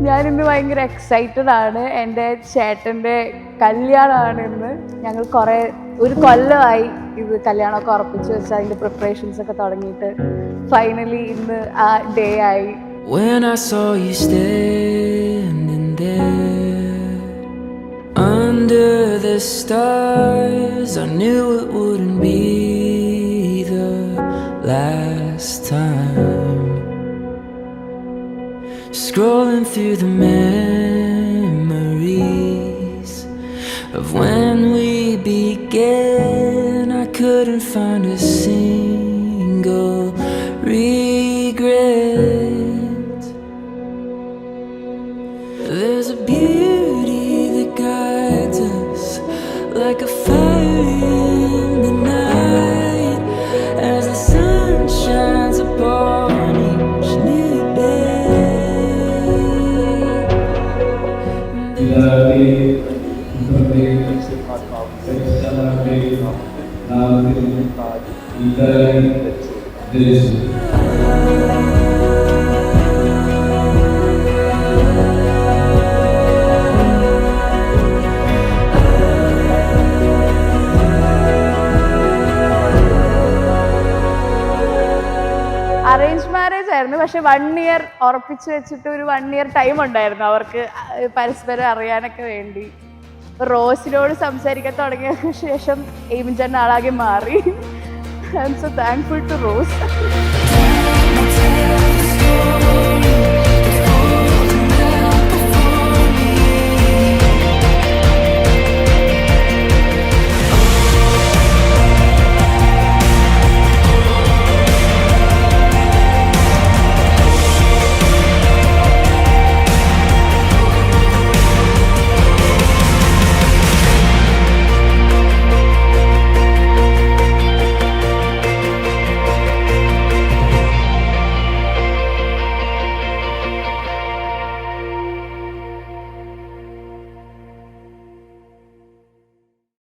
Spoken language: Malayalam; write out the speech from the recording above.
ഞാനിന്ന് ഭയങ്കര എക്സൈറ്റഡ് ആണ്. എൻ്റെ ചേട്ടൻ്റെ കല്യാണമാണ് ഇന്ന്. ഞങ്ങൾ ഒരു കൊല്ലമായി ഇത് കല്യാണമൊക്കെ ഉറപ്പിച്ച് വെച്ച് അതിൻ്റെ പ്രിപ്പറേഷൻസ് ഒക്കെ തുടങ്ങിയിട്ട് ഫൈനലി ഇന്ന് ആ ഡേ ആയി. When I saw you standing there under the stars, I knew it wouldn't be the last time. Scrolling through the memories of when we began, I couldn't find a single regret. There's a beauty that guides us like a fire in the night as the sun shines upon each new day. Arrange marriage ആയിരുന്നു. പക്ഷെ 1 year ഉറപ്പിച്ച് വെച്ചിട്ട് ഒരു 1 year ടൈം ഉണ്ടായിരുന്നു അവർക്ക് പരസ്പരം അറിയാനൊക്കെ വേണ്ടി. റോസിനോട് സംസാരിക്കാൻ തുടങ്ങിയ ശേഷം എയിമിൻ ആളാകെ മാറി. I am so thankful to rose.